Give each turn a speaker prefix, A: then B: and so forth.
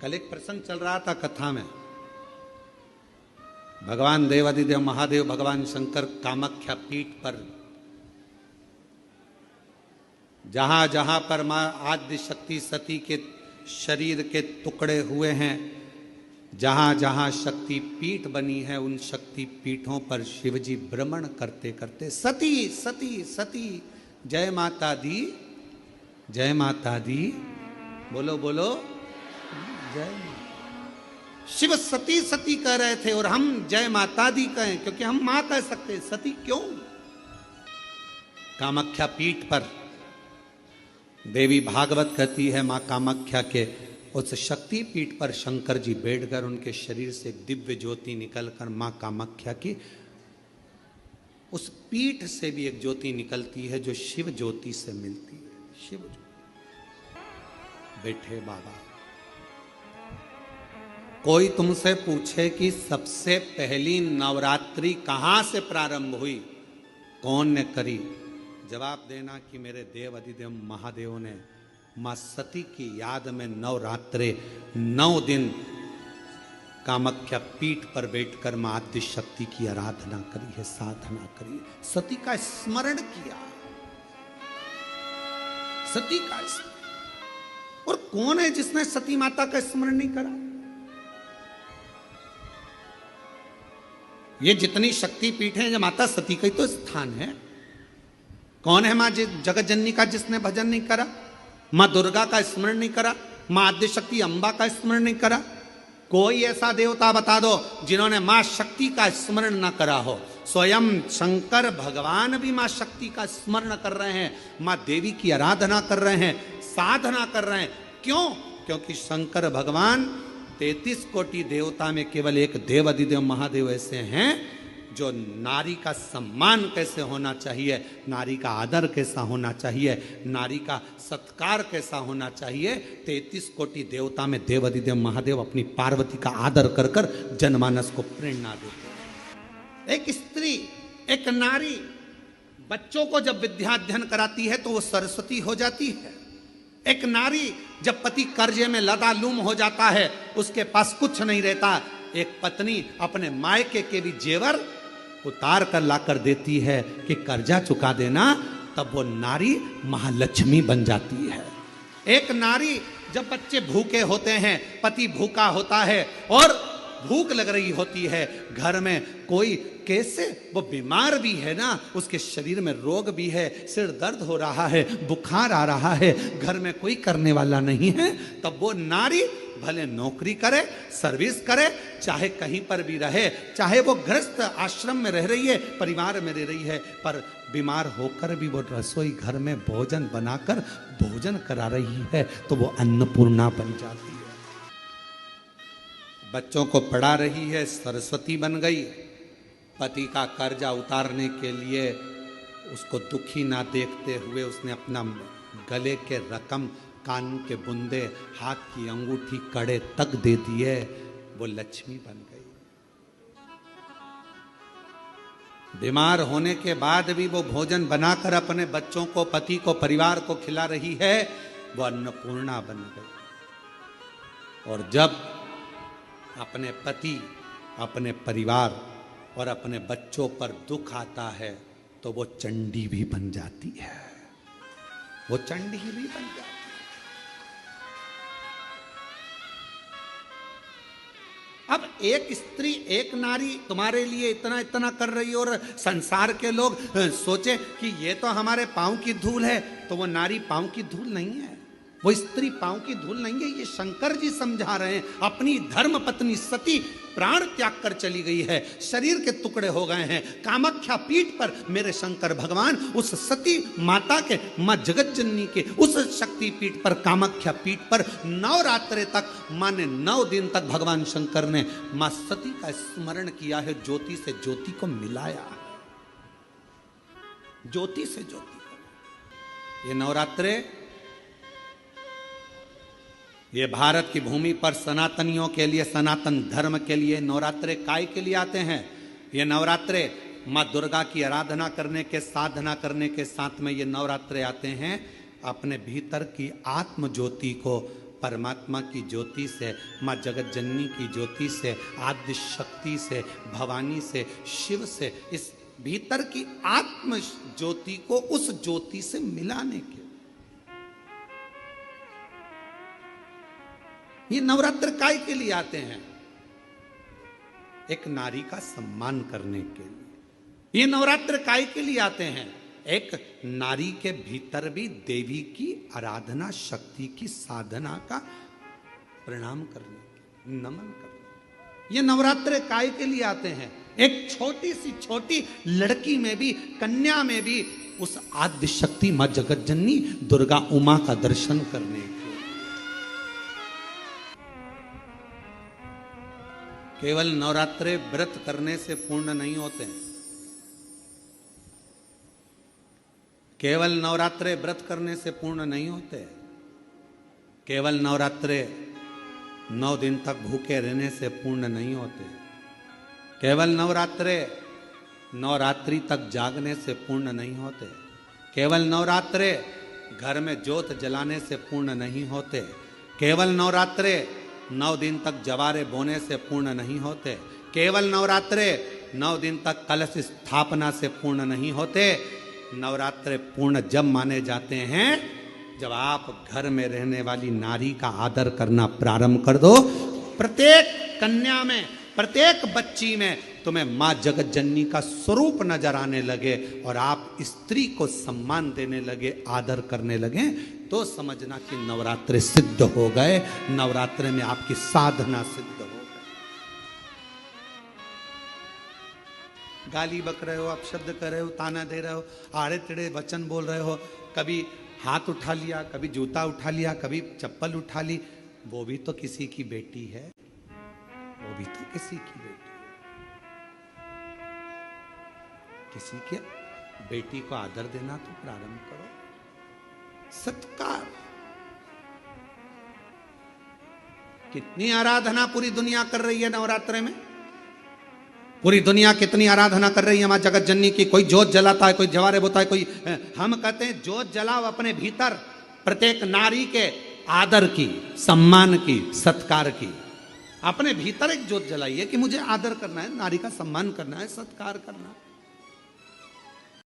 A: कल एक प्रसंग चल रहा था कथा में। भगवान देवादिदेव महादेव भगवान शंकर कामाख्या पीठ पर जहां जहां पर मां आद्य शक्ति सती के शरीर के टुकड़े हुए हैं, जहां जहां शक्ति पीठ बनी है, उन शक्ति पीठों पर शिवजी भ्रमण करते करते सती सती सती जय माता दी, जय माता दी, बोलो बोलो जय माता। शिव सती सती कह रहे थे और हम जय माता दी कहें, क्योंकि हम मां कह सकते, सती क्यों? कामाख्या पीठ पर देवी भागवत कहती है, मां कामाख्या के उस शक्ति पीठ पर शंकर जी बैठकर उनके शरीर से एक दिव्य ज्योति निकलकर मां कामाख्या की उस पीठ से भी एक ज्योति निकलती है जो शिव ज्योति से मिलती है। शिव ज्योति बैठे बाबा। कोई तुमसे पूछे कि सबसे पहली नवरात्रि कहां से प्रारंभ हुई, कौन ने करी, जवाब देना कि मेरे देव अधिदेव महादेव ने मां सती की याद में नवरात्रे 9 दिन कामाख्या पीठ पर बैठकर मां आद्य शक्ति की आराधना करी है, साधना करी, सती का स्मरण किया, सती का स्मरण। और कौन है जिसने सती माता का स्मरण नहीं करा? ये जितनी शक्ति पीठ है, माता सती का ही तो स्थान है। कौन है मां जगत जननी का जिसने भजन नहीं करा, मां दुर्गा का स्मरण नहीं करा, मां आद्य शक्ति अंबा का स्मरण नहीं करा? कोई ऐसा देवता बता दो जिन्होंने मां शक्ति का स्मरण ना करा हो। स्वयं शंकर भगवान भी मां शक्ति का स्मरण कर रहे हैं, मां देवी की आराधना कर रहे हैं, साधना कर रहे हैं। क्यों? क्योंकि शंकर भगवान 33 कोटि देवता में केवल एक देव अधिदेव महादेव ऐसे हैं जो नारी का सम्मान कैसे होना चाहिए, नारी का आदर कैसा होना चाहिए, नारी का सत्कार कैसा होना चाहिए, 33 कोटि देवता में देव अधिदेव महादेव अपनी पार्वती का आदर कर कर जनमानस को प्रेरणा देते हैं। एक स्त्री, एक नारी बच्चों को जब विद्याध्ययन कराती है तो वो सरस्वती हो जाती है। एक नारी जब पति कर्जे में लदालूम हो जाता है, उसके पास कुछ नहीं रहता, एक पत्नी अपने मायके के भी जेवर उतार कर लाकर देती है कि कर्जा चुका देना, तब वो नारी महालक्ष्मी बन जाती है। एक नारी जब बच्चे भूखे होते हैं, पति भूखा होता है और भूख लग रही होती है, घर में कोई कैसे वो बीमार भी है ना, उसके शरीर में रोग भी है, सिर दर्द हो रहा है, बुखार आ रहा है, घर में कोई करने वाला नहीं है, तब वो नारी भले नौकरी करे, सर्विस करे, चाहे कहीं पर भी रहे, चाहे वो गृहस्थ आश्रम में रह रही है, परिवार में रह रही है, पर बीमार होकर भी वो रसोई घर में भोजन बनाकर भोजन करा रही है, तो वो अन्नपूर्णा बन जाती है। बच्चों को पढ़ा रही है, सरस्वती बन गई। पति का कर्जा उतारने के लिए उसको दुखी ना देखते हुए उसने अपना गले के रकम, कान के बुंदे, हाथ की अंगूठी, कड़े तक दे दिए, वो लक्ष्मी बन गई। बीमार होने के बाद भी वो भोजन बनाकर अपने बच्चों को, पति को, परिवार को खिला रही है, वो अन्नपूर्णा बन गई। और जब अपने पति, अपने परिवार और अपने बच्चों पर दुख आता है तो वो चंडी भी बन जाती है, वो चंडी भी बन जाती है। अब एक स्त्री, एक नारी तुम्हारे लिए इतना इतना कर रही और संसार के लोग सोचे कि ये तो हमारे पांव की धूल है, तो वो नारी पांव की धूल नहीं है, वो स्त्री पांव की धूल नहीं है। ये शंकर जी समझा रहे हैं। अपनी धर्म पत्नी सती प्राण त्याग कर चली गई है, शरीर के टुकड़े हो गए हैं। कामाख्या पीठ पर मेरे शंकर भगवान उस सती माता के, मां जगत जननी के उस शक्ति पीठ पर, कामाख्या पीठ पर नवरात्रे तक, माने 9 दिन तक भगवान शंकर ने मां सती का स्मरण किया है, ज्योति से ज्योति को मिलाया, ज्योति से ज्योति को। ये नवरात्रे, ये भारत की भूमि पर सनातनियों के लिए, सनातन धर्म के लिए नवरात्रे काय के लिए आते हैं? ये नवरात्रे माँ दुर्गा की आराधना करने के, साधना करने के साथ में ये नवरात्रे आते हैं अपने भीतर की आत्म ज्योति को परमात्मा की ज्योति से, माँ जगत जननी की ज्योति से, आद्य शक्ति से, भवानी से, शिव से, इस भीतर की आत्म ज्योति को उस ज्योति से मिलाने के ये नवरात्र काय के लिए आते हैं? एक नारी का सम्मान करने के लिए। ये नवरात्र काय के लिए आते हैं? एक नारी के भीतर भी देवी की आराधना, शक्ति की साधना का प्रणाम करने के, नमन करने। ये नवरात्र काय के लिए आते हैं? एक छोटी सी छोटी लड़की में भी, कन्या में भी उस आद्य शक्ति मां जगत जननी दुर्गा उमा का दर्शन करने के। केवल नवरात्रे व्रत करने से पूर्ण नहीं होते हैं। केवल नवरात्रे व्रत करने से पूर्ण नहीं होते। केवल नवरात्रे 9 दिन तक भूखे रहने से पूर्ण नहीं होते। केवल नवरात्रे नवरात्रि तक जागने से पूर्ण नहीं होते। केवल नवरात्रे घर में ज्योत जलाने से पूर्ण नहीं होते। केवल नवरात्रे 9 दिन तक जवारे बोने से पूर्ण नहीं होते। केवल नवरात्रे 9 दिन तक कलश स्थापना से पूर्ण नहीं होते। नवरात्रे पूर्ण जब माने जाते हैं जब आप घर में रहने वाली नारी का आदर करना प्रारंभ कर दो। प्रत्येक कन्या में, प्रत्येक बच्ची में तुम्हें मां जगत जननी का स्वरूप नजर आने लगे और आप स्त्री को सम्मान देने लगे, आदर करने लगे, तो समझना कि नवरात्रे सिद्ध हो गए। नवरात्रे में आपकी साधना सिद्ध हो गई। गाली बक रहे हो, अपशब्द कर रहे हो, ताना दे रहे हो, आड़े टेढ़े वचन बोल रहे हो, कभी हाथ उठा लिया, कभी जूता उठा लिया, कभी चप्पल उठा ली, वो भी तो किसी की बेटी है। वो भी तो किसी की बेटी है। किसी के बेटी को आदर देना तो प्रारंभ करो। सत्कार। कितनी आराधना पूरी दुनिया कर रही है नवरात्रे में। पूरी दुनिया कितनी आराधना कर रही है मां जगत जननी की। कोई जोत जलाता है, कोई जवारे बोता है, कोई, हम कहते हैं जोत जलाओ अपने भीतर, प्रत्येक नारी के आदर की, सम्मान की, सत्कार की। अपने भीतर एक जोत जलाइए कि मुझे आदर करना है, नारी का सम्मान करना है, सत्कार करना है।